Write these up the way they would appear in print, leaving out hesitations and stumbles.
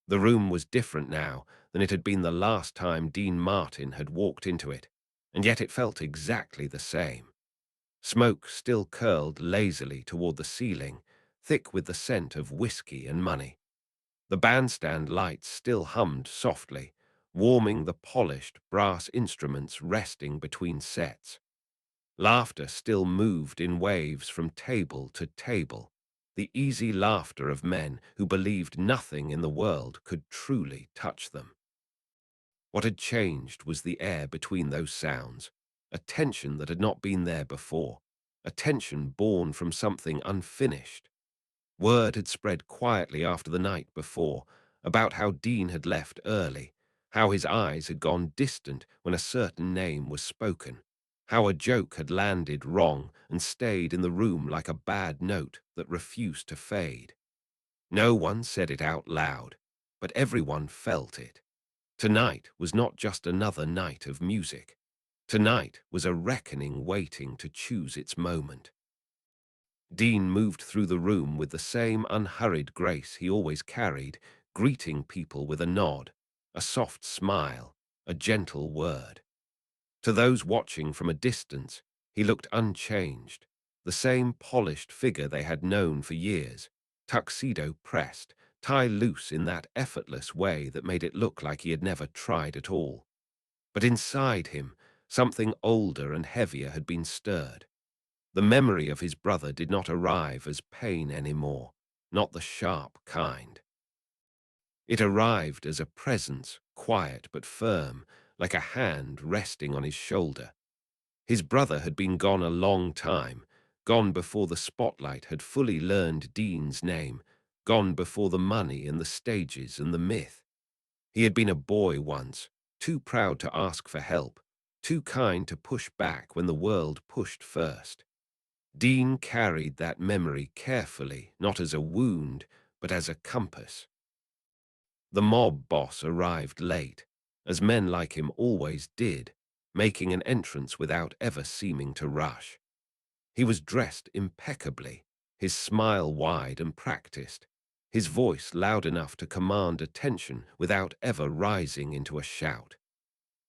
The room was different now than it had been the last time Dean Martin had walked into it, and yet it felt exactly the same. Smoke still curled lazily toward the ceiling, thick with the scent of whiskey and money. The bandstand lights still hummed softly, warming the polished brass instruments resting between sets. Laughter still moved in waves from table to table, the easy laughter of men who believed nothing in the world could truly touch them. What had changed was the air between those sounds, a tension that had not been there before, a tension born from something unfinished. Word had spread quietly after the night before about how Dean had left early, how his eyes had gone distant when a certain name was spoken, how a joke had landed wrong and stayed in the room like a bad note that refused to fade. No one said it out loud, but everyone felt it. Tonight was not just another night of music. Tonight was a reckoning waiting to choose its moment. Dean moved through the room with the same unhurried grace he always carried, greeting people with a nod, a soft smile, a gentle word. To those watching from a distance, he looked unchanged, the same polished figure they had known for years, tuxedo pressed, tie loose in that effortless way that made it look like he had never tried at all. But inside him, something older and heavier had been stirred. The memory of his brother did not arrive as pain anymore, not the sharp kind. It arrived as a presence, quiet but firm, like a hand resting on his shoulder. His brother had been gone a long time, gone before the spotlight had fully learned Dean's name, gone before the money and the stages and the myth. He had been a boy once, too proud to ask for help, too kind to push back when the world pushed first. Dean carried that memory carefully, not as a wound, but as a compass. The mob boss arrived late, as men like him always did, making an entrance without ever seeming to rush. He was dressed impeccably, his smile wide and practiced, his voice loud enough to command attention without ever rising into a shout.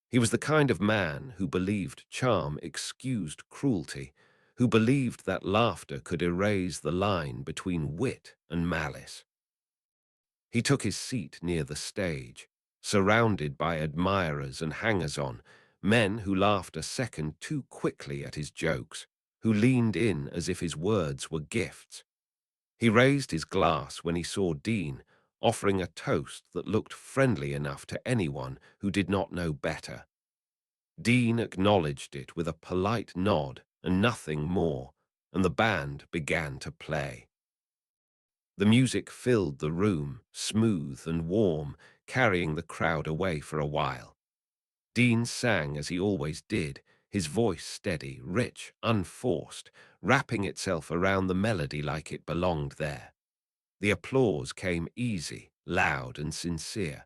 He was the kind of man who believed charm excused cruelty, who believed that laughter could erase the line between wit and malice. He took his seat near the stage, surrounded by admirers and hangers-on, men who laughed a second too quickly at his jokes, who leaned in as if his words were gifts. He raised his glass when he saw Dean, offering a toast that looked friendly enough to anyone who did not know better. Dean acknowledged it with a polite nod and nothing more, and the band began to play. The music filled the room, smooth and warm, carrying the crowd away for a while. Dean sang as he always did, his voice steady, rich, unforced, wrapping itself around the melody like it belonged there. The applause came easy, loud and sincere.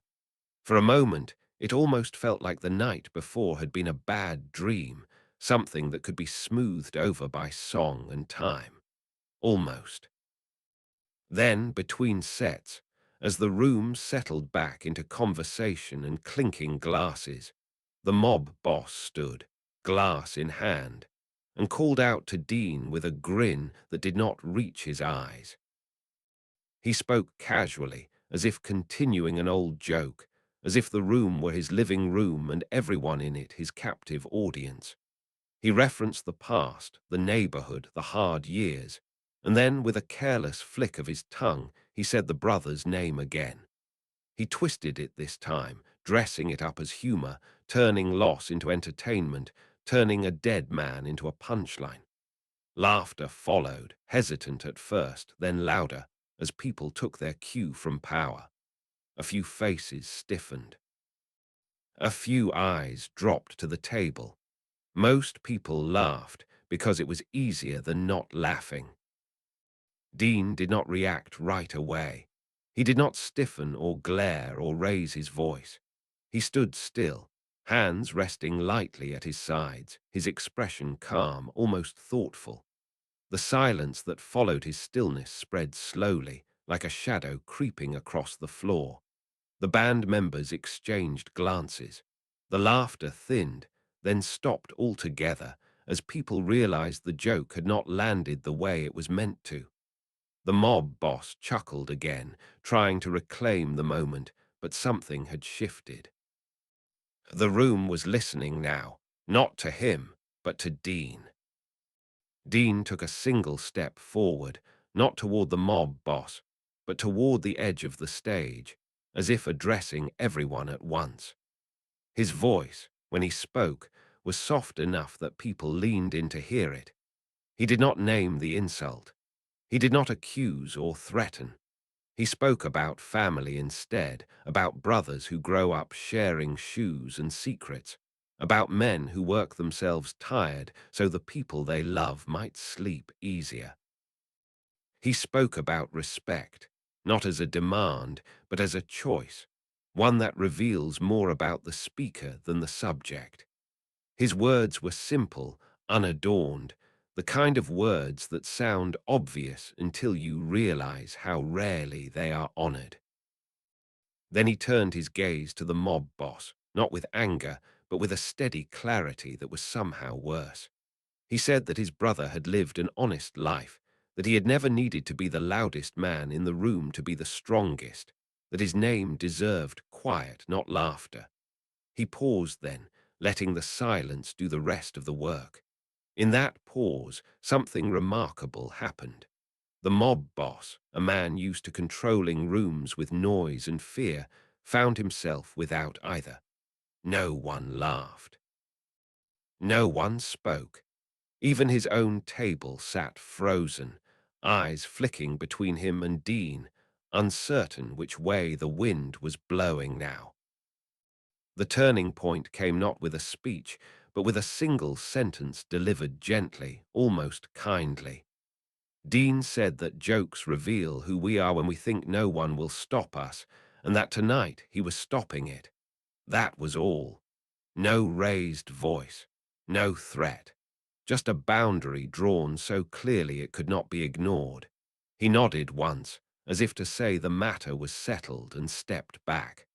For a moment, it almost felt like the night before had been a bad dream, something that could be smoothed over by song and time. Almost. Then, between sets, as the room settled back into conversation and clinking glasses, the mob boss stood, glass in hand, and called out to Dean with a grin that did not reach his eyes. He spoke casually, as if continuing an old joke, as if the room were his living room and everyone in it his captive audience. He referenced the past, the neighborhood, the hard years, and then, with a careless flick of his tongue, he said the brother's name again. He twisted it this time, dressing it up as humor, turning loss into entertainment, turning a dead man into a punchline. Laughter followed, hesitant at first, then louder, as people took their cue from power. A few faces stiffened. A few eyes dropped to the table. Most people laughed because it was easier than not laughing. Dean did not react right away. He did not stiffen or glare or raise his voice. He stood still, hands resting lightly at his sides, his expression calm, almost thoughtful. The silence that followed his stillness spread slowly, like a shadow creeping across the floor. The band members exchanged glances. The laughter thinned, then stopped altogether as people realized the joke had not landed the way it was meant to. The mob boss chuckled again, trying to reclaim the moment, but something had shifted. The room was listening now, not to him, but to Dean. Dean took a single step forward, not toward the mob boss, but toward the edge of the stage, as if addressing everyone at once. His voice, when he spoke, was soft enough that people leaned in to hear it. He did not name the insult. He did not accuse or threaten. He spoke about family instead, about brothers who grow up sharing shoes and secrets, about men who work themselves tired so the people they love might sleep easier. He spoke about respect, not as a demand, but as a choice, one that reveals more about the speaker than the subject. His words were simple, unadorned, the kind of words that sound obvious until you realize how rarely they are honored. Then he turned his gaze to the mob boss, not with anger, but with a steady clarity that was somehow worse. He said that his brother had lived an honest life, that he had never needed to be the loudest man in the room to be the strongest, that his name deserved quiet, not laughter. He paused then, letting the silence do the rest of the work. In that pause, something remarkable happened. The mob boss, a man used to controlling rooms with noise and fear, found himself without either. No one laughed. No one spoke. Even his own table sat frozen, eyes flicking between him and Dean, uncertain which way the wind was blowing now. The turning point came not with a speech, but with a single sentence delivered gently, almost kindly. Dean said that jokes reveal who we are when we think no one will stop us, and that tonight he was stopping it. That was all. No raised voice, no threat, just a boundary drawn so clearly it could not be ignored. He nodded once, as if to say the matter was settled, and stepped back.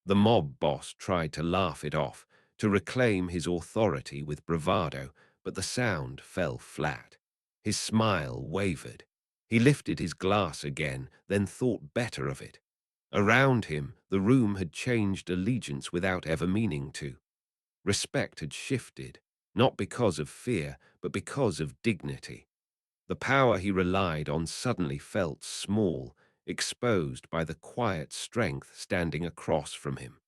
The mob boss tried to laugh it off, to reclaim his authority with bravado, but the sound fell flat. His smile wavered. He lifted his glass again, then thought better of it. Around him, the room had changed allegiance without ever meaning to. Respect had shifted, not because of fear, but because of dignity. The power he relied on suddenly felt small, exposed by the quiet strength standing across from him.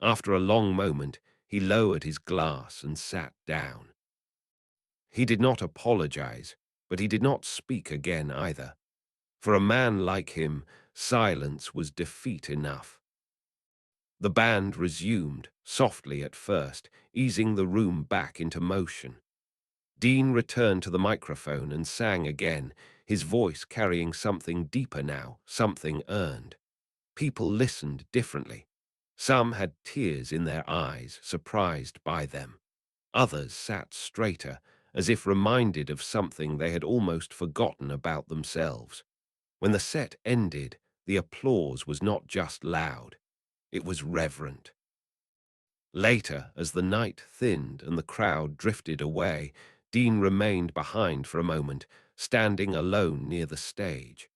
After a long moment, he lowered his glass and sat down. He did not apologize, but he did not speak again either. For a man like him, silence was defeat enough. The band resumed, softly at first, easing the room back into motion. Dean returned to the microphone and sang again, his voice carrying something deeper now, something earned. People listened differently. Some had tears in their eyes, surprised by them. Others sat straighter, as if reminded of something they had almost forgotten about themselves. When the set ended, the applause was not just loud, it was reverent. Later, as the night thinned and the crowd drifted away, Dean remained behind for a moment, standing alone near the stage.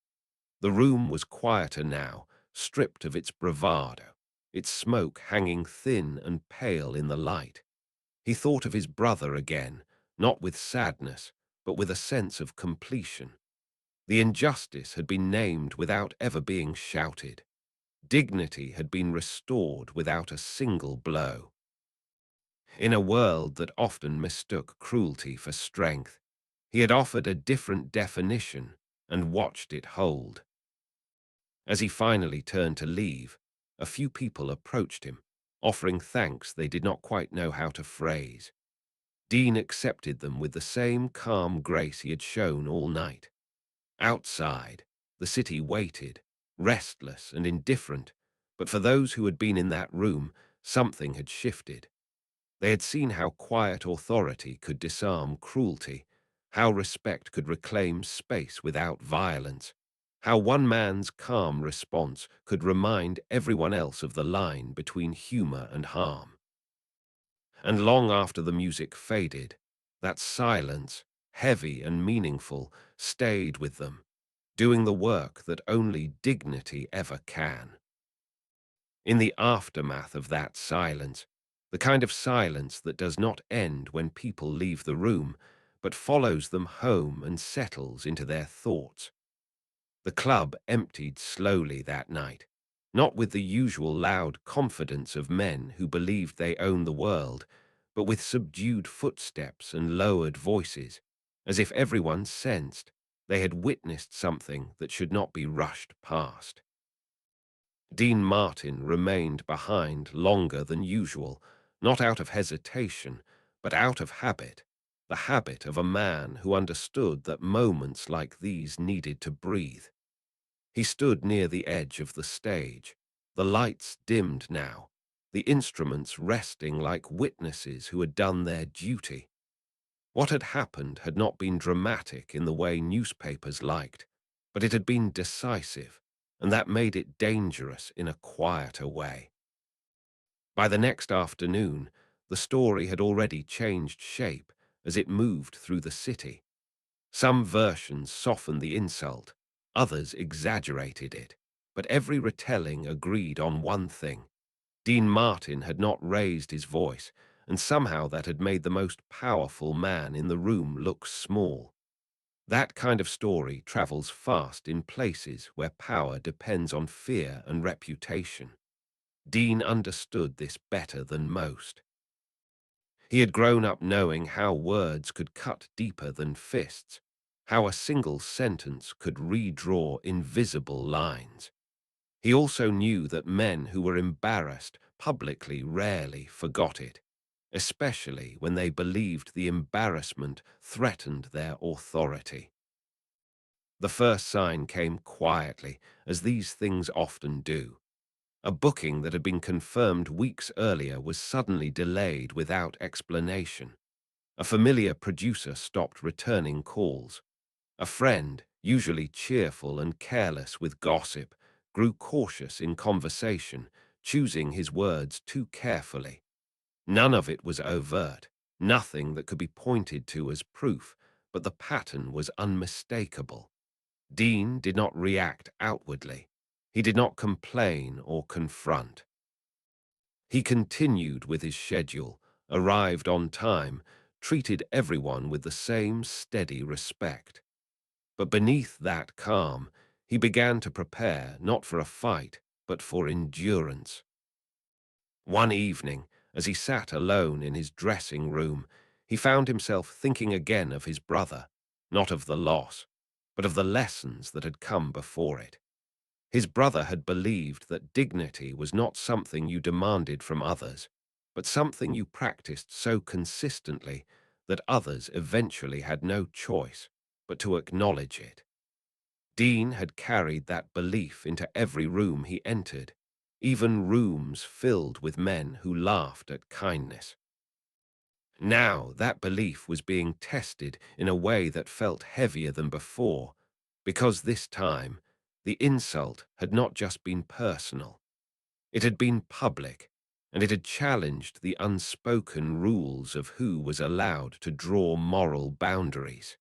The room was quieter now, stripped of its bravado, its smoke hanging thin and pale in the light. He thought of his brother again, not with sadness, but with a sense of completion. The injustice had been named without ever being shouted. Dignity had been restored without a single blow. In a world that often mistook cruelty for strength, he had offered a different definition and watched it hold. As he finally turned to leave, a few people approached him, offering thanks they did not quite know how to phrase. Dean accepted them with the same calm grace he had shown all night. Outside, the city waited, restless and indifferent, but for those who had been in that room, something had shifted. They had seen how quiet authority could disarm cruelty, how respect could reclaim space without violence. How one man's calm response could remind everyone else of the line between humor and harm. And long after the music faded, that silence, heavy and meaningful, stayed with them, doing the work that only dignity ever can. In the aftermath of that silence, the kind of silence that does not end when people leave the room, but follows them home and settles into their thoughts. The club emptied slowly that night, not with the usual loud confidence of men who believed they owned the world, but with subdued footsteps and lowered voices, as if everyone sensed they had witnessed something that should not be rushed past. Dean Martin remained behind longer than usual, not out of hesitation, but out of habit, the habit of a man who understood that moments like these needed to breathe. He stood near the edge of the stage, the lights dimmed now, the instruments resting like witnesses who had done their duty. What had happened had not been dramatic in the way newspapers liked, but it had been decisive, and that made it dangerous in a quieter way. By the next afternoon, the story had already changed shape as it moved through the city. Some versions softened the insult, others exaggerated it, but every retelling agreed on one thing. Dean Martin had not raised his voice, and somehow that had made the most powerful man in the room look small. That kind of story travels fast in places where power depends on fear and reputation. Dean understood this better than most. He had grown up knowing how words could cut deeper than fists, how a single sentence could redraw invisible lines. He also knew that men who were embarrassed publicly rarely forgot it, especially when they believed the embarrassment threatened their authority. The first sign came quietly, as these things often do. A booking that had been confirmed weeks earlier was suddenly delayed without explanation. A familiar producer stopped returning calls. A friend, usually cheerful and careless with gossip, grew cautious in conversation, choosing his words too carefully. None of it was overt, nothing that could be pointed to as proof, but the pattern was unmistakable. Dean did not react outwardly. He did not complain or confront. He continued with his schedule, arrived on time, treated everyone with the same steady respect. But beneath that calm, he began to prepare not for a fight, but for endurance. One evening, as he sat alone in his dressing room, he found himself thinking again of his brother, not of the loss, but of the lessons that had come before it. His brother had believed that dignity was not something you demanded from others, but something you practiced so consistently that others eventually had no choice but to acknowledge it. Dean had carried that belief into every room he entered, even rooms filled with men who laughed at kindness. Now that belief was being tested in a way that felt heavier than before, because this time the insult had not just been personal. It had been public, and it had challenged the unspoken rules of who was allowed to draw moral boundaries.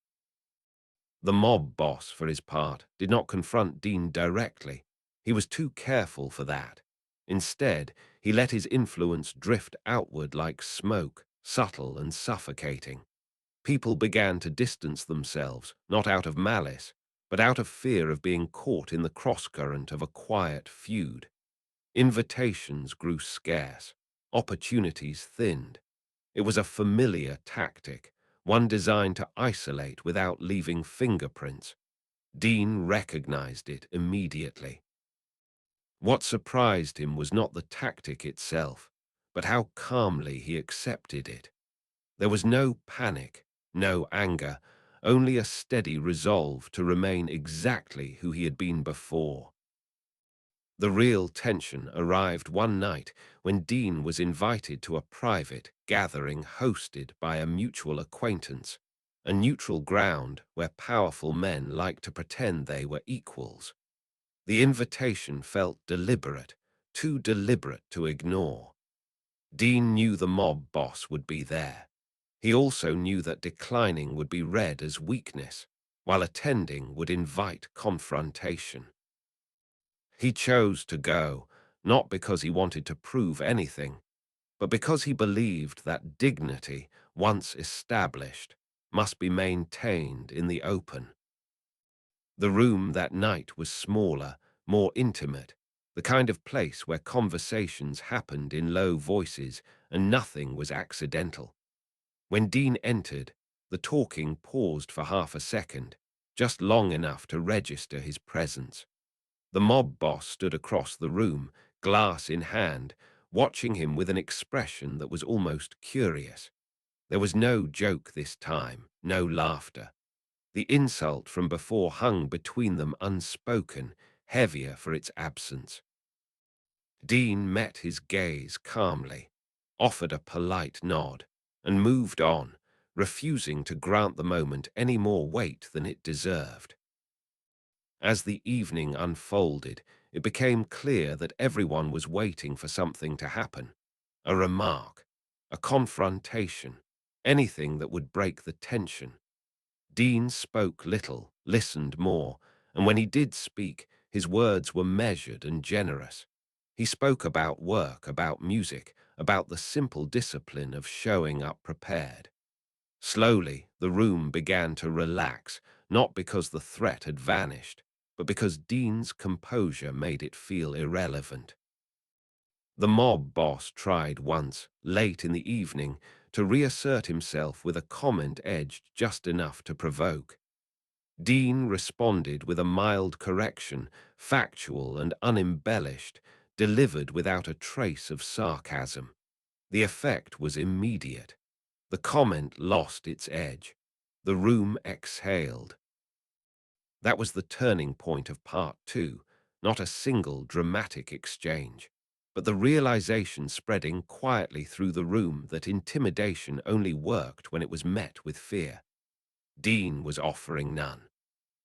The mob boss, for his part, did not confront Dean directly. He was too careful for that. Instead, he let his influence drift outward like smoke, subtle and suffocating. People began to distance themselves, not out of malice, but out of fear of being caught in the crosscurrent of a quiet feud. Invitations grew scarce, opportunities thinned. It was a familiar tactic, one designed to isolate without leaving fingerprints. Dean recognized it immediately. What surprised him was not the tactic itself, but how calmly he accepted it. There was no panic, no anger, only a steady resolve to remain exactly who he had been before. The real tension arrived one night when Dean was invited to a private gathering hosted by a mutual acquaintance, a neutral ground where powerful men like to pretend they were equals. The invitation felt deliberate, too deliberate to ignore. Dean knew the mob boss would be there. He also knew that declining would be read as weakness, while attending would invite confrontation. He chose to go, not because he wanted to prove anything, but because he believed that dignity, once established, must be maintained in the open. The room that night was smaller, more intimate, the kind of place where conversations happened in low voices and nothing was accidental. When Dean entered, the talking paused for half a second, just long enough to register his presence. The mob boss stood across the room, glass in hand, watching him with an expression that was almost curious. There was no joke this time, no laughter. The insult from before hung between them unspoken, heavier for its absence. Dean met his gaze calmly, offered a polite nod, and moved on, refusing to grant the moment any more weight than it deserved. As the evening unfolded, it became clear that everyone was waiting for something to happen. A remark, a confrontation, anything that would break the tension. Dean spoke little, listened more, and when he did speak, his words were measured and generous. He spoke about work, about music, about the simple discipline of showing up prepared. Slowly, the room began to relax, not because the threat had vanished, but because Dean's composure made it feel irrelevant. The mob boss tried once, late in the evening, to reassert himself with a comment edged just enough to provoke. Dean responded with a mild correction, factual and unembellished, delivered without a trace of sarcasm. The effect was immediate. The comment lost its edge. The room exhaled. That was the turning point of part two, not a single dramatic exchange, but the realization spreading quietly through the room that intimidation only worked when it was met with fear. Dean was offering none.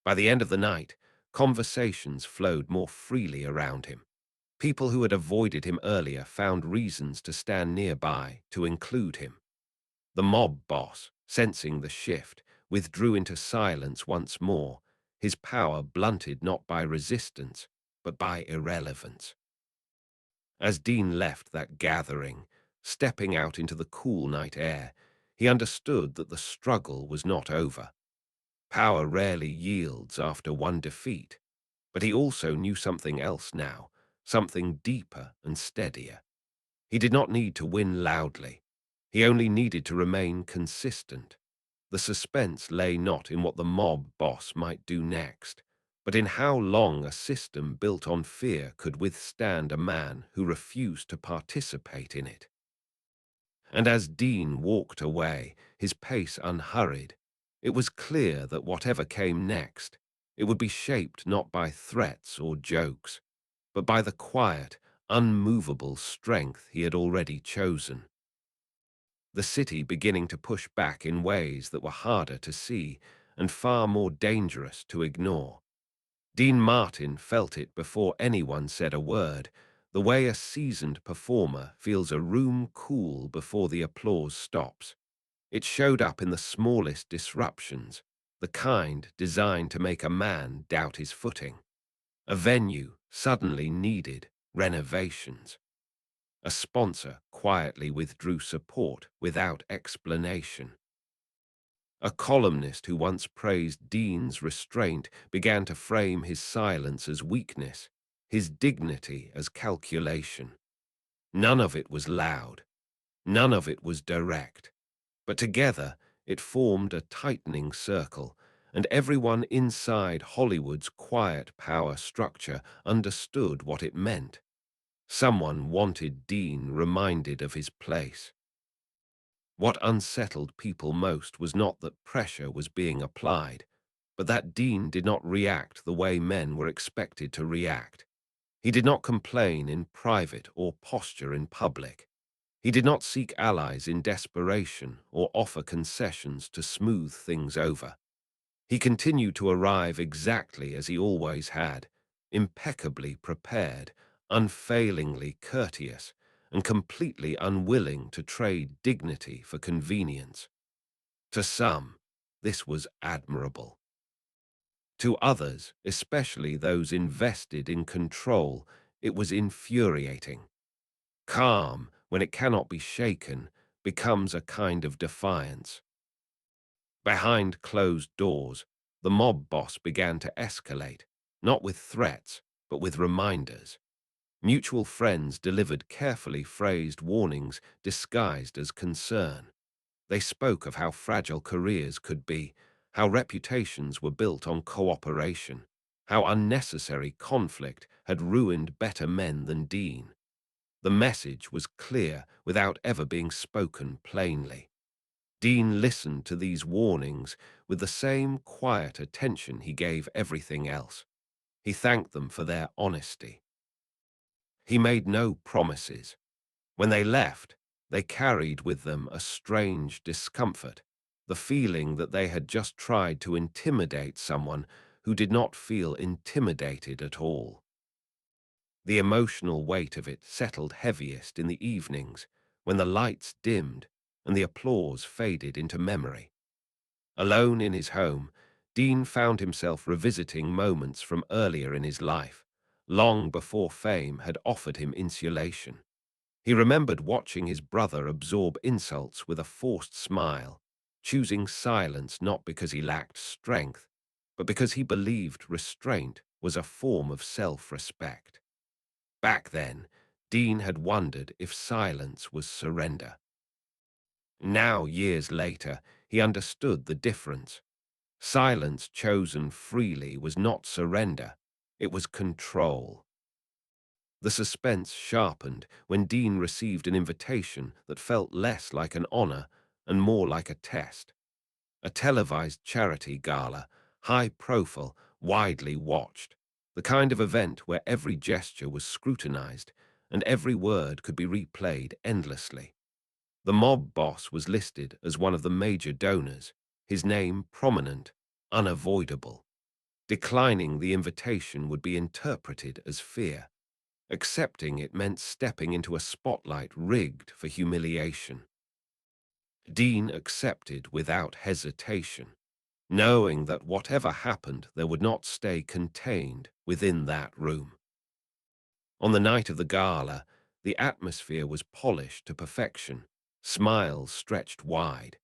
By the end of the night, conversations flowed more freely around him. People who had avoided him earlier found reasons to stand nearby to include him. The mob boss, sensing the shift, withdrew into silence once more, his power blunted not by resistance, but by irrelevance. As Dean left that gathering, stepping out into the cool night air, he understood that the struggle was not over. Power rarely yields after one defeat, but he also knew something else now, something deeper and steadier. He did not need to win loudly. He only needed to remain consistent. The suspense lay not in what the mob boss might do next, but in how long a system built on fear could withstand a man who refused to participate in it. And as Dean walked away, his pace unhurried, it was clear that whatever came next, it would be shaped not by threats or jokes, but by the quiet, unmovable strength he had already chosen. The city beginning to push back in ways that were harder to see and far more dangerous to ignore. Dean Martin felt it before anyone said a word, the way a seasoned performer feels a room cool before the applause stops. It showed up in the smallest disruptions, the kind designed to make a man doubt his footing. A venue suddenly needed renovations. A sponsor quietly withdrew support without explanation. A columnist who once praised Dean's restraint began to frame his silence as weakness, his dignity as calculation. None of it was loud. None of it was direct. But together it formed a tightening circle, and everyone inside Hollywood's quiet power structure understood what it meant. Someone wanted Dean reminded of his place. What unsettled people most was not that pressure was being applied, but that Dean did not react the way men were expected to react. He did not complain in private or posture in public. He did not seek allies in desperation or offer concessions to smooth things over. He continued to arrive exactly as he always had, impeccably prepared, unfailingly courteous, and completely unwilling to trade dignity for convenience. To some, this was admirable. To others, especially those invested in control, it was infuriating. Calm, when it cannot be shaken, becomes a kind of defiance. Behind closed doors, the mob boss began to escalate, not with threats, but with reminders. Mutual friends delivered carefully phrased warnings disguised as concern. They spoke of how fragile careers could be, how reputations were built on cooperation, how unnecessary conflict had ruined better men than Dean. The message was clear without ever being spoken plainly. Dean listened to these warnings with the same quiet attention he gave everything else. He thanked them for their honesty. He made no promises. When they left, they carried with them a strange discomfort, the feeling that they had just tried to intimidate someone who did not feel intimidated at all. The emotional weight of it settled heaviest in the evenings, when the lights dimmed and the applause faded into memory. Alone in his home, Dean found himself revisiting moments from earlier in his life, long before fame had offered him insulation. He remembered watching his brother absorb insults with a forced smile, choosing silence not because he lacked strength, but because he believed restraint was a form of self-respect. Back then, Dean had wondered if silence was surrender. Now, years later, he understood the difference. Silence chosen freely was not surrender, it was control. The suspense sharpened when Dean received an invitation that felt less like an honor and more like a test. A televised charity gala, high profile, widely watched. The kind of event where every gesture was scrutinized and every word could be replayed endlessly. The mob boss was listed as one of the major donors, his name prominent, unavoidable. Declining the invitation would be interpreted as fear. Accepting it meant stepping into a spotlight rigged for humiliation. Dean accepted without hesitation, knowing that whatever happened, there would not stay contained within that room. On the night of the gala, the atmosphere was polished to perfection, smiles stretched wide,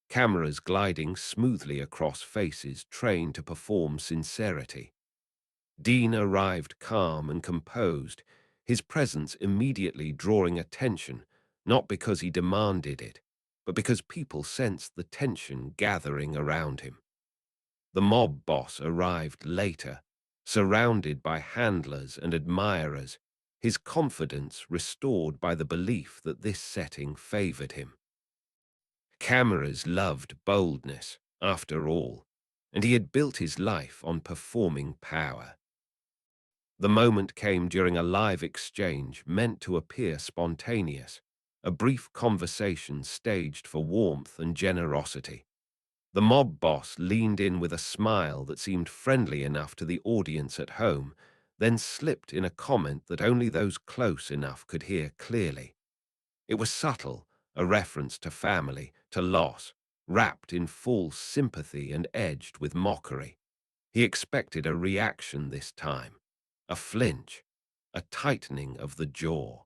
cameras gliding smoothly across faces trained to perform sincerity. Dean arrived calm and composed, his presence immediately drawing attention, not because he demanded it, but because people sensed the tension gathering around him. The mob boss arrived later, surrounded by handlers and admirers, his confidence restored by the belief that this setting favored him. Cameras loved boldness, after all, and he had built his life on performing power. The moment came during a live exchange meant to appear spontaneous, a brief conversation staged for warmth and generosity. The mob boss leaned in with a smile that seemed friendly enough to the audience at home, then slipped in a comment that only those close enough could hear clearly. It was subtle, a reference to family, to loss, wrapped in false sympathy and edged with mockery. He expected a reaction this time, a flinch, a tightening of the jaw.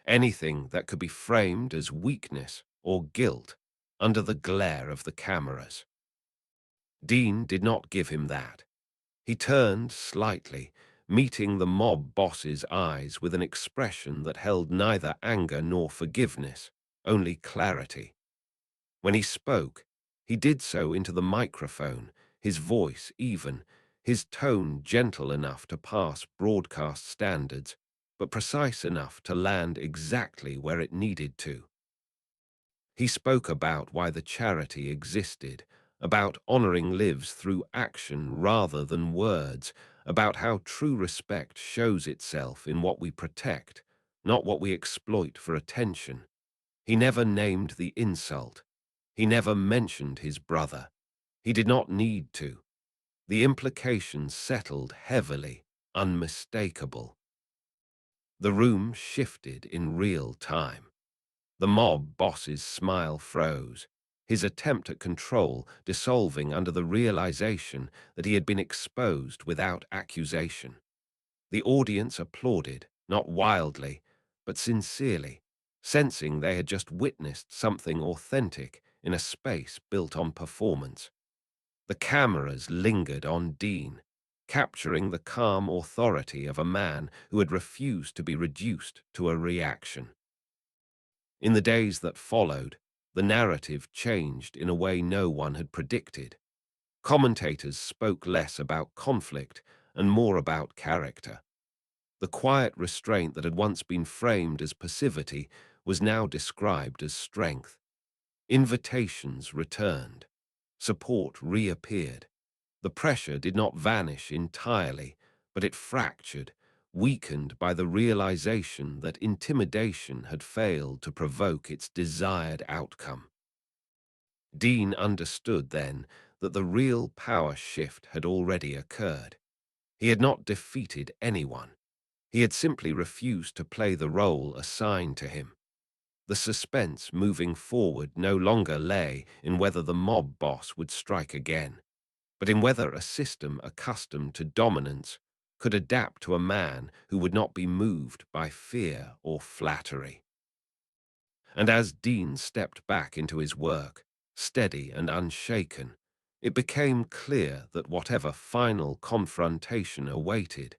Anything that could be framed as weakness or guilt under the glare of the cameras. Dean did not give him that. He turned slightly, meeting the mob boss's eyes with an expression that held neither anger nor forgiveness, only clarity. When he spoke, he did so into the microphone, his voice even, his tone gentle enough to pass broadcast standards, but precise enough to land exactly where it needed to. He spoke about why the charity existed, about honoring lives through action rather than words, about how true respect shows itself in what we protect, not what we exploit for attention. He never named the insult. He never mentioned his brother. He did not need to. The implications settled heavily, unmistakable. The room shifted in real time. The mob boss's smile froze, his attempt at control dissolving under the realization that he had been exposed without accusation. The audience applauded, not wildly, but sincerely, sensing they had just witnessed something authentic in a space built on performance. The cameras lingered on Dean, capturing the calm authority of a man who had refused to be reduced to a reaction. In the days that followed, the narrative changed in a way no one had predicted. Commentators spoke less about conflict and more about character. The quiet restraint that had once been framed as passivity was now described as strength. Invitations returned. Support reappeared. The pressure did not vanish entirely, but it fractured, weakened by the realization that intimidation had failed to provoke its desired outcome. Dean understood then that the real power shift had already occurred. He had not defeated anyone. He had simply refused to play the role assigned to him. The suspense moving forward no longer lay in whether the mob boss would strike again, but in whether a system accustomed to dominance could adapt to a man who would not be moved by fear or flattery. And as Dean stepped back into his work, steady and unshaken, it became clear that whatever final confrontation awaited,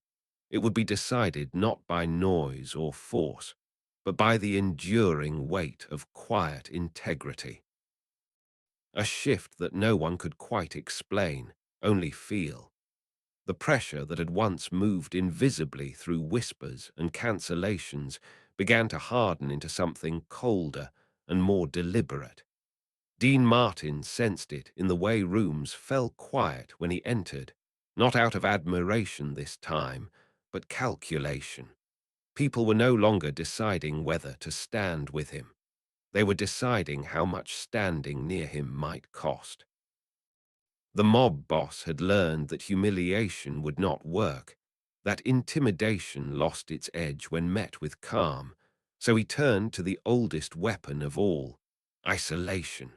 it would be decided not by noise or force, but by the enduring weight of quiet integrity. A shift that no one could quite explain, only feel. The pressure that had once moved invisibly through whispers and cancellations began to harden into something colder and more deliberate. Dean Martin sensed it in the way rooms fell quiet when he entered, not out of admiration this time, but calculation. People were no longer deciding whether to stand with him. They were deciding how much standing near him might cost. The mob boss had learned that humiliation would not work, that intimidation lost its edge when met with calm, so he turned to the oldest weapon of all, isolation.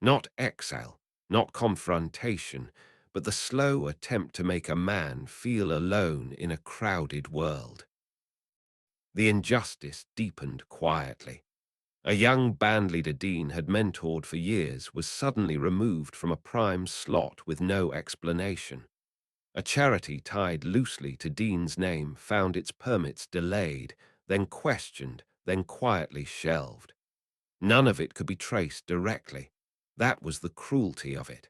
Not exile, not confrontation, but the slow attempt to make a man feel alone in a crowded world. The injustice deepened quietly. A young bandleader Dean had mentored for years was suddenly removed from a prime slot with no explanation. A charity tied loosely to Dean's name found its permits delayed, then questioned, then quietly shelved. None of it could be traced directly. That was the cruelty of it.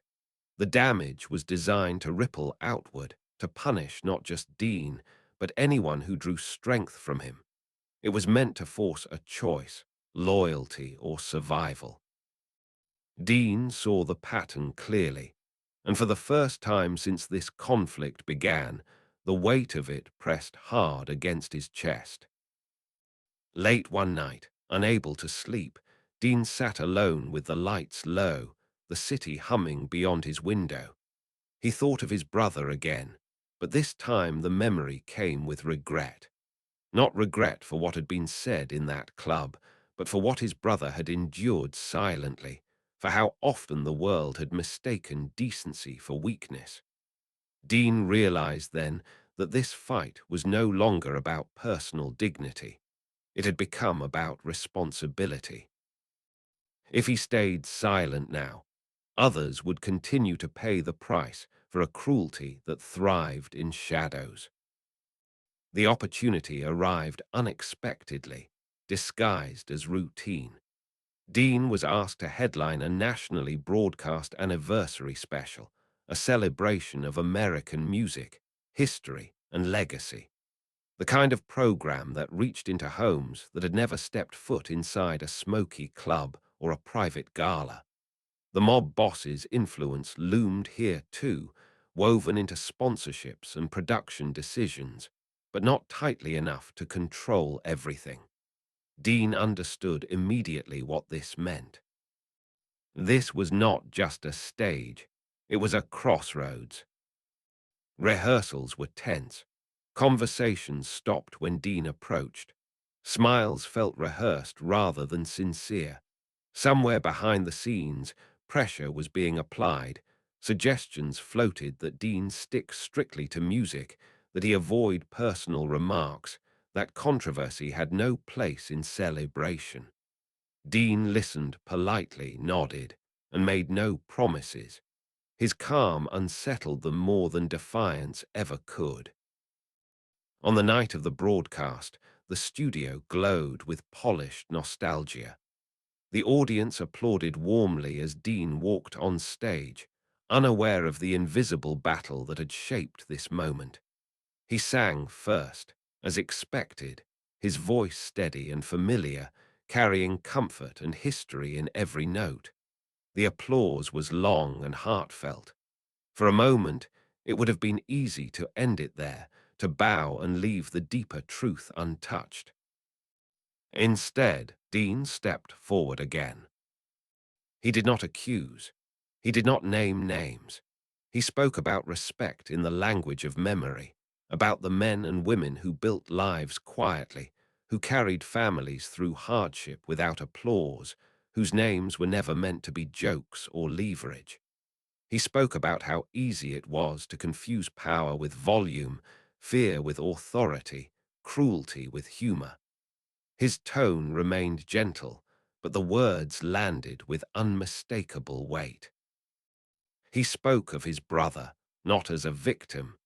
The damage was designed to ripple outward, to punish not just Dean, but anyone who drew strength from him. It was meant to force a choice, loyalty or survival. Dean saw the pattern clearly, and for the first time since this conflict began, the weight of it pressed hard against his chest. Late one night, unable to sleep, Dean sat alone with the lights low, the city humming beyond his window. He thought of his brother again, but this time the memory came with regret. Not regret for what had been said in that club, but for what his brother had endured silently, for how often the world had mistaken decency for weakness. Dean realized then that this fight was no longer about personal dignity. It had become about responsibility. If he stayed silent now, others would continue to pay the price for a cruelty that thrived in shadows. The opportunity arrived unexpectedly, disguised as routine. Dean was asked to headline a nationally broadcast anniversary special, a celebration of American music, history, and legacy. The kind of program that reached into homes that had never stepped foot inside a smoky club or a private gala. The mob boss's influence loomed here too, woven into sponsorships and production decisions. but not tightly enough to control everything. Dean understood immediately what this meant. This was not just a stage, it was a crossroads. Rehearsals were tense. Conversations stopped when Dean approached. Smiles felt rehearsed rather than sincere. Somewhere behind the scenes, pressure was being applied. Suggestions floated that Dean stick strictly to music, that he avoid personal remarks, that controversy had no place in celebration. Dean listened politely, nodded, and made no promises. His calm unsettled them more than defiance ever could. On the night of the broadcast, the studio glowed with polished nostalgia. The audience applauded warmly as Dean walked on stage, unaware of the invisible battle that had shaped this moment. He sang first, as expected, his voice steady and familiar, carrying comfort and history in every note. The applause was long and heartfelt. For a moment, it would have been easy to end it there, to bow and leave the deeper truth untouched. Instead, Dean stepped forward again. He did not accuse. He did not name names. He spoke about respect in the language of memory, about the men and women who built lives quietly, who carried families through hardship without applause, whose names were never meant to be jokes or leverage. He spoke about how easy it was to confuse power with volume, fear with authority, cruelty with humor. His tone remained gentle, but the words landed with unmistakable weight. He spoke of his brother, not as a victim,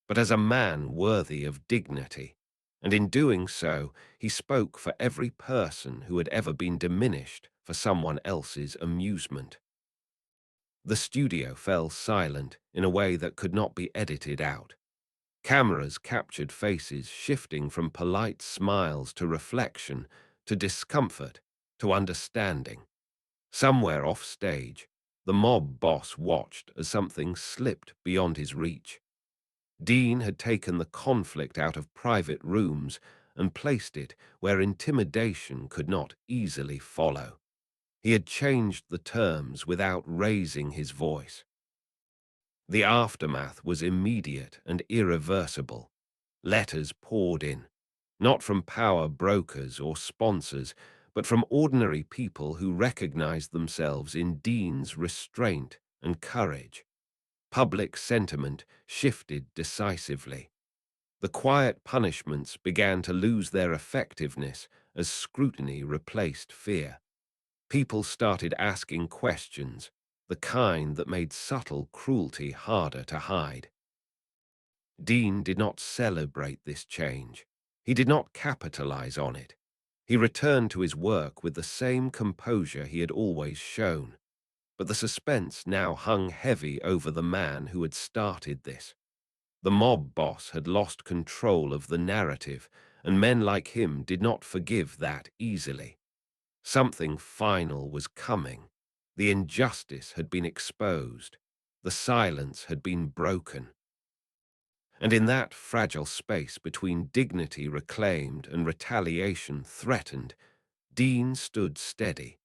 but as a man worthy of dignity, and in doing so, he spoke for every person who had ever been diminished for someone else's amusement. The studio fell silent in a way that could not be edited out. Cameras captured faces shifting from polite smiles to reflection, to discomfort, to understanding. Somewhere off stage, the mob boss watched as something slipped beyond his reach. Dean had taken the conflict out of private rooms and placed it where intimidation could not easily follow. He had changed the terms without raising his voice. The aftermath was immediate and irreversible. Letters poured in, not from power brokers or sponsors, but from ordinary people who recognized themselves in Dean's restraint and courage. Public sentiment shifted decisively. The quiet punishments began to lose their effectiveness as scrutiny replaced fear. People started asking questions, the kind that made subtle cruelty harder to hide. Dean did not celebrate this change. He did not capitalize on it. He returned to his work with the same composure he had always shown. But the suspense now hung heavy over the man who had started this. The mob boss had lost control of the narrative, and men like him did not forgive that easily. Something final was coming. The injustice had been exposed. The silence had been broken. And in that fragile space between dignity reclaimed and retaliation threatened, Dean stood steady,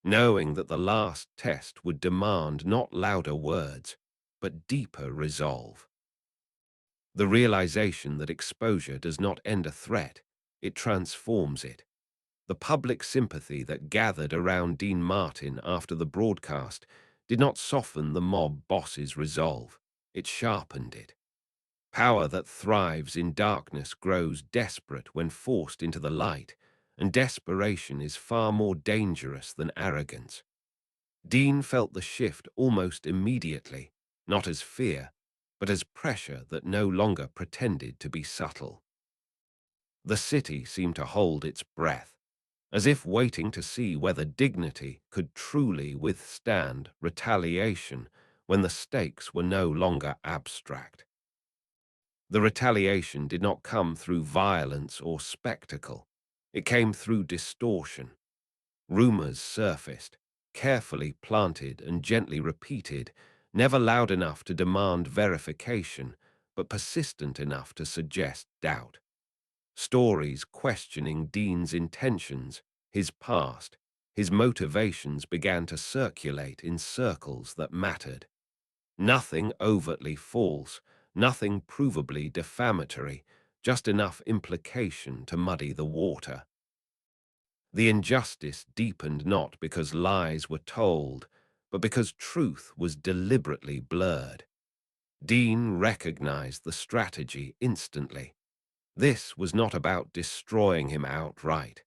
knowing that the last test would demand not louder words, but deeper resolve. The realization that exposure does not end a threat, it transforms it. The public sympathy that gathered around Dean Martin after the broadcast did not soften the mob boss's resolve, it sharpened it. Power that thrives in darkness grows desperate when forced into the light, and desperation is far more dangerous than arrogance. Dean felt the shift almost immediately, not as fear, but as pressure that no longer pretended to be subtle. The city seemed to hold its breath, as if waiting to see whether dignity could truly withstand retaliation when the stakes were no longer abstract. The retaliation did not come through violence or spectacle. It came through distortion. Rumors surfaced, carefully planted and gently repeated, never loud enough to demand verification, but persistent enough to suggest doubt. Stories questioning Dean's intentions, his past, his motivations began to circulate in circles that mattered. Nothing overtly false, nothing provably defamatory, just enough implication to muddy the water. The injustice deepened not because lies were told, but because truth was deliberately blurred. Dean recognized the strategy instantly. This was not about destroying him outright.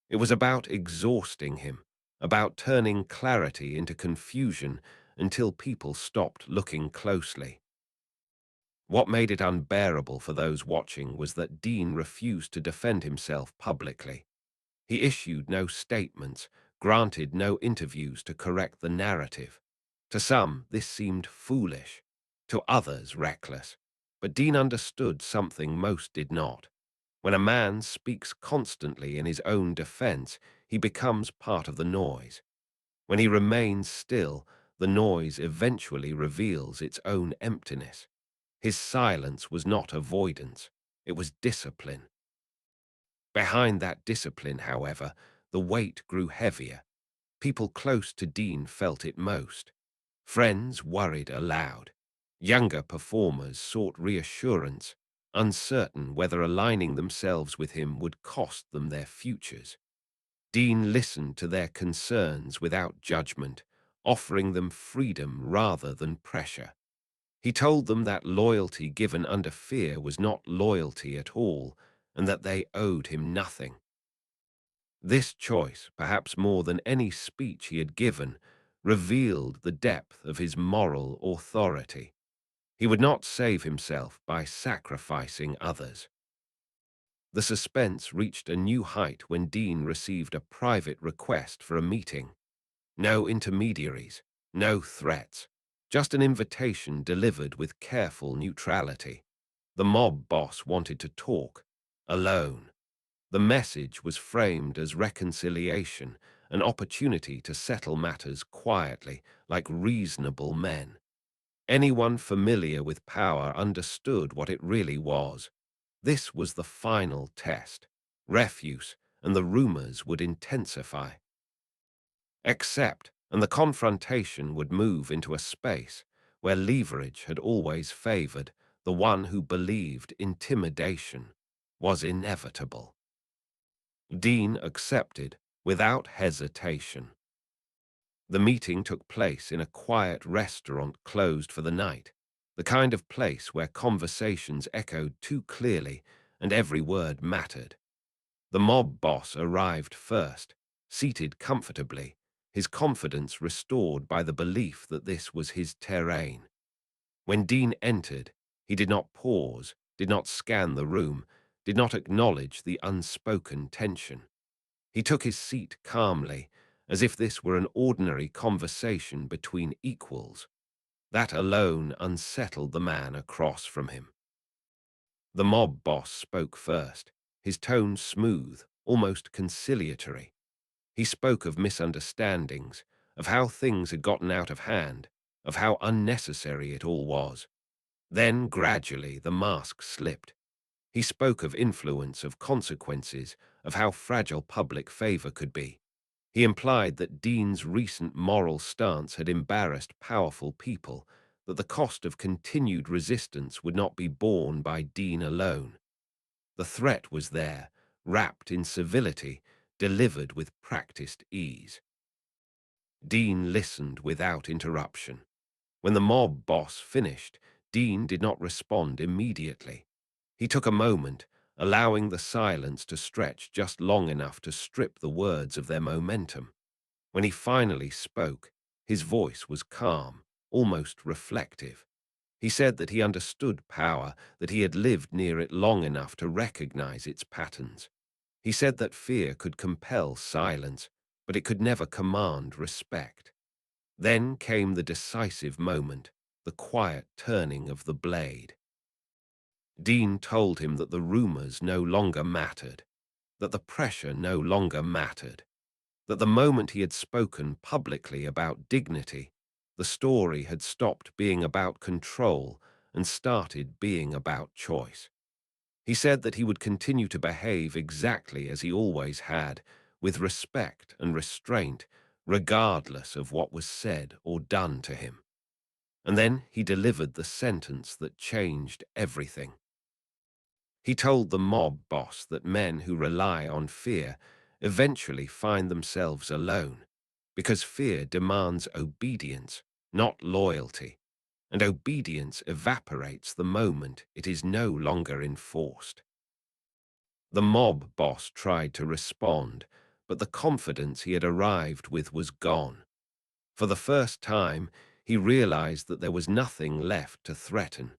It was about exhausting him, about turning clarity into confusion until people stopped looking closely. What made it unbearable for those watching was that Dean refused to defend himself publicly. He issued no statements, granted no interviews to correct the narrative. To some, this seemed foolish, to others reckless. But Dean understood something most did not. When a man speaks constantly in his own defense, he becomes part of the noise. When he remains still, the noise eventually reveals its own emptiness. His silence was not avoidance, it was discipline. Behind that discipline, however, the weight grew heavier. People close to Dean felt it most. Friends worried aloud. Younger performers sought reassurance, uncertain whether aligning themselves with him would cost them their futures. Dean listened to their concerns without judgment, offering them freedom rather than pressure. He told them that loyalty given under fear was not loyalty at all, and that they owed him nothing. This choice, perhaps more than any speech he had given, revealed the depth of his moral authority. He would not save himself by sacrificing others. The suspense reached a new height when Dean received a private request for a meeting. No intermediaries, no threats, just an invitation delivered with careful neutrality. The mob boss wanted to talk, alone. The message was framed as reconciliation, an opportunity to settle matters quietly, like reasonable men. Anyone familiar with power understood what it really was. This was the final test. Refuse, and the rumors would intensify. Accept, and the confrontation would move into a space where leverage had always favored the one who believed intimidation was inevitable. Dean accepted without hesitation. The meeting took place in a quiet restaurant closed for the night, the kind of place where conversations echoed too clearly and every word mattered. The mob boss arrived first, seated comfortably, his confidence restored by the belief that this was his terrain. When Dean entered, he did not pause, did not scan the room, did not acknowledge the unspoken tension. He took his seat calmly, as if this were an ordinary conversation between equals. That alone unsettled the man across from him. The mob boss spoke first, his tone smooth, almost conciliatory. He spoke of misunderstandings, of how things had gotten out of hand, of how unnecessary it all was. Then, gradually, the mask slipped. He spoke of influence, of consequences, of how fragile public favor could be. He implied that Dean's recent moral stance had embarrassed powerful people, that the cost of continued resistance would not be borne by Dean alone. The threat was there, wrapped in civility, delivered with practiced ease. Dean listened without interruption. When the mob boss finished, Dean did not respond immediately. He took a moment, allowing the silence to stretch just long enough to strip the words of their momentum. When he finally spoke, his voice was calm, almost reflective. He said that he understood power, that he had lived near it long enough to recognize its patterns. He said that fear could compel silence, but it could never command respect. Then came the decisive moment, the quiet turning of the blade. Dean told him that the rumors no longer mattered, that the pressure no longer mattered, that the moment he had spoken publicly about dignity, the story had stopped being about control and started being about choice. He said that he would continue to behave exactly as he always had, with respect and restraint, regardless of what was said or done to him. And then he delivered the sentence that changed everything. He told the mob boss that men who rely on fear eventually find themselves alone, because fear demands obedience, not loyalty, and obedience evaporates the moment it is no longer enforced. The mob boss tried to respond, but the confidence he had arrived with was gone. For the first time, he realized that there was nothing left to threaten.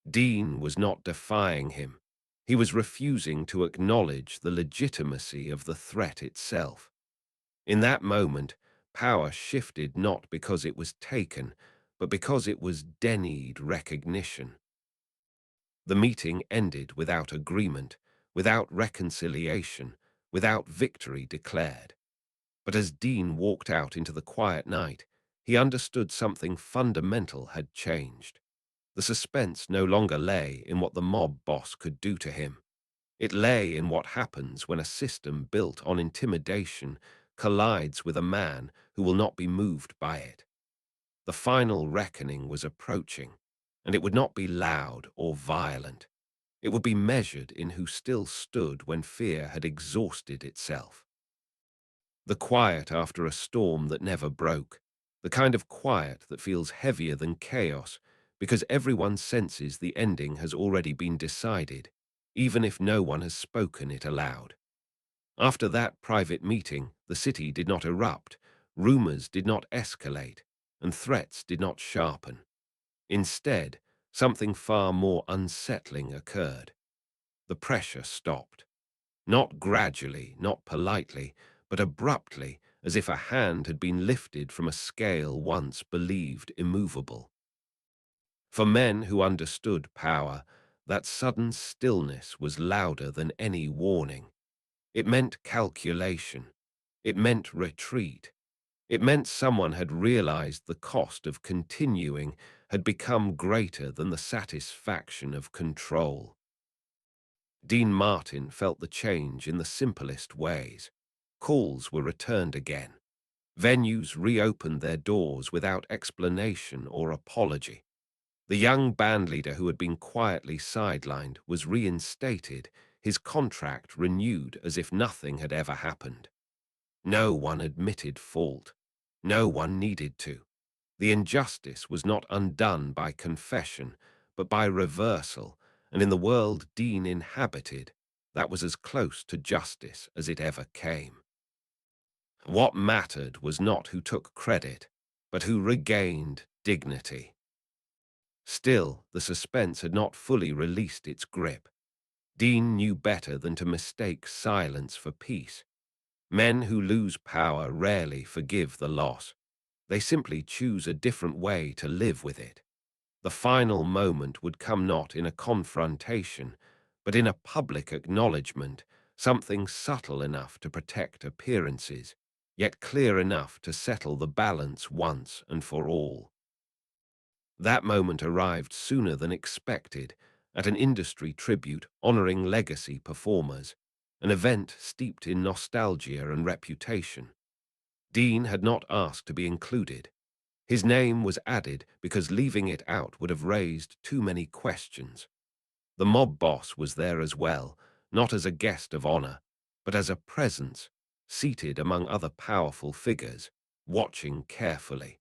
Dean was not defying him. He was refusing to acknowledge the legitimacy of the threat itself. In that moment, power shifted not because it was taken, but because it was denied recognition. The meeting ended without agreement, without reconciliation, without victory declared. But as Dean walked out into the quiet night, he understood something fundamental had changed. The suspense no longer lay in what the mob boss could do to him. It lay in what happens when a system built on intimidation collides with a man who will not be moved by it. The final reckoning was approaching, and it would not be loud or violent. It would be measured in who still stood when fear had exhausted itself. The quiet after a storm that never broke, the kind of quiet that feels heavier than chaos because everyone senses the ending has already been decided, even if no one has spoken it aloud. After that private meeting, the city did not erupt, rumors did not escalate, and threats did not sharpen. Instead, something far more unsettling occurred. The pressure stopped. Not gradually, not politely, but abruptly, as if a hand had been lifted from a scale once believed immovable. For men who understood power, that sudden stillness was louder than any warning. It meant calculation. It meant retreat. It meant someone had realized the cost of continuing had become greater than the satisfaction of control. Dean Martin felt the change in the simplest ways. Calls were returned again. Venues reopened their doors without explanation or apology. The young bandleader who had been quietly sidelined was reinstated, his contract renewed as if nothing had ever happened. No one admitted fault. No one needed to. The injustice was not undone by confession, but by reversal, and in the world Dean inhabited, that was as close to justice as it ever came. What mattered was not who took credit, but who regained dignity. Still, the suspense had not fully released its grip. Dean knew better than to mistake silence for peace. Men who lose power rarely forgive the loss. They simply choose a different way to live with it. The final moment would come not in a confrontation, but in a public acknowledgement, something subtle enough to protect appearances, yet clear enough to settle the balance once and for all. That moment arrived sooner than expected at an industry tribute honoring legacy performers, an event steeped in nostalgia and reputation. Dean had not asked to be included. His name was added because leaving it out would have raised too many questions. The mob boss was there as well, not as a guest of honor, but as a presence, seated among other powerful figures, watching carefully.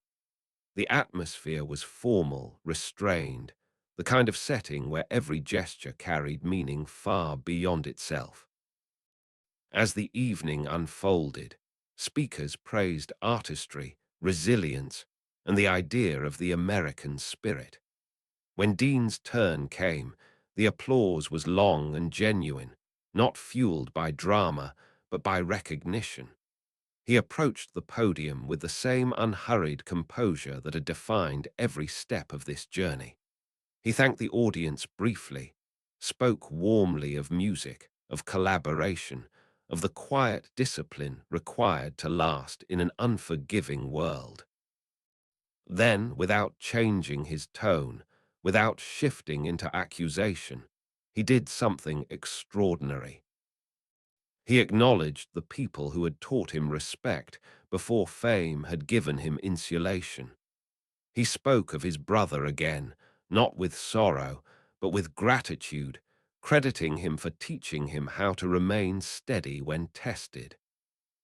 The atmosphere was formal, restrained, the kind of setting where every gesture carried meaning far beyond itself. As the evening unfolded, speakers praised artistry, resilience, and the idea of the American spirit. When Dean's turn came, the applause was long and genuine, not fueled by drama, but by recognition. He approached the podium with the same unhurried composure that had defined every step of this journey. He thanked the audience briefly, spoke warmly of music, of collaboration, of the quiet discipline required to last in an unforgiving world. Then, without changing his tone, without shifting into accusation, he did something extraordinary. He acknowledged the people who had taught him respect before fame had given him insulation. He spoke of his brother again, not with sorrow, but with gratitude, crediting him for teaching him how to remain steady when tested.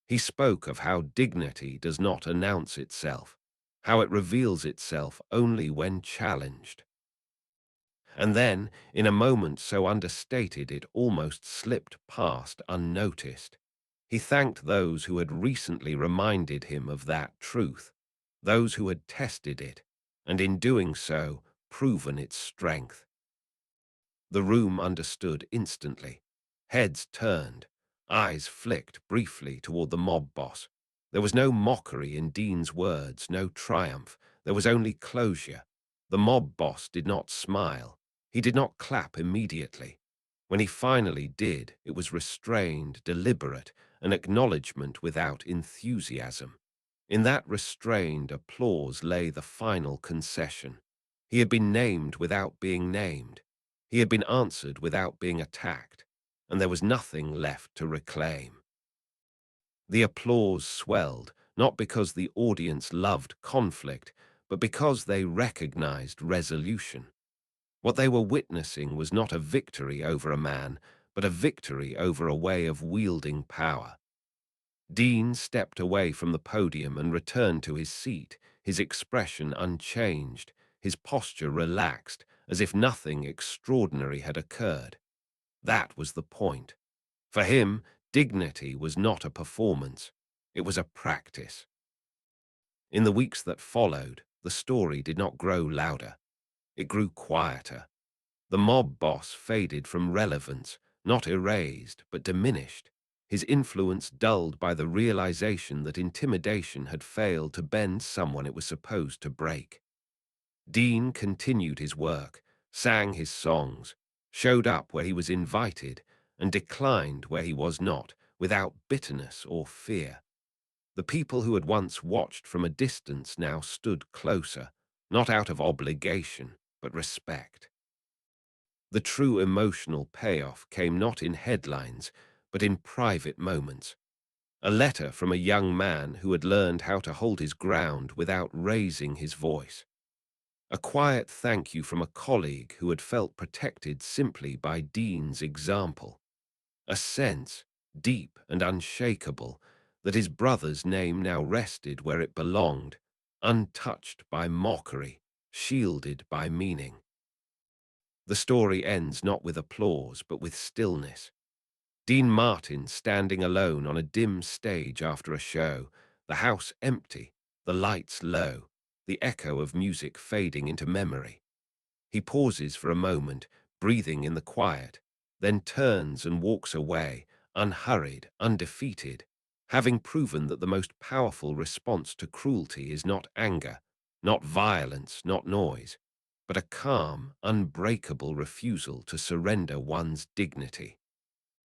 He spoke of how dignity does not announce itself, how it reveals itself only when challenged. And then, in a moment so understated it almost slipped past unnoticed, he thanked those who had recently reminded him of that truth, those who had tested it, and in doing so, proven its strength. The room understood instantly. Heads turned, eyes flicked briefly toward the mob boss. There was no mockery in Dean's words, no triumph. There was only closure. The mob boss did not smile. He did not clap immediately. When he finally did, it was restrained, deliberate, an acknowledgement without enthusiasm. In that restrained applause lay the final concession. He had been named without being named. He had been answered without being attacked, and there was nothing left to reclaim. The applause swelled, not because the audience loved conflict, but because they recognized resolution. What they were witnessing was not a victory over a man, but a victory over a way of wielding power. Dean stepped away from the podium and returned to his seat, his expression unchanged, his posture relaxed, as if nothing extraordinary had occurred. That was the point. For him, dignity was not a performance. It was a practice. In the weeks that followed, the story did not grow louder. It grew quieter. The mob boss faded from relevance, not erased, but diminished, his influence dulled by the realization that intimidation had failed to bend someone it was supposed to break. Dean continued his work, sang his songs, showed up where he was invited, and declined where he was not, without bitterness or fear. The people who had once watched from a distance now stood closer, not out of obligation, but respect. The true emotional payoff came not in headlines, but in private moments. A letter from a young man who had learned how to hold his ground without raising his voice. A quiet thank you from a colleague who had felt protected simply by Dean's example. A sense, deep and unshakable, that his brother's name now rested where it belonged, untouched by mockery, shielded by meaning. The story ends not with applause, but with stillness. Dean Martin standing alone on a dim stage after a show, the house empty, the lights low, the echo of music fading into memory. He pauses for a moment, breathing in the quiet, then turns and walks away, unhurried, undefeated, having proven that the most powerful response to cruelty is not anger, not violence, not noise, but a calm, unbreakable refusal to surrender one's dignity.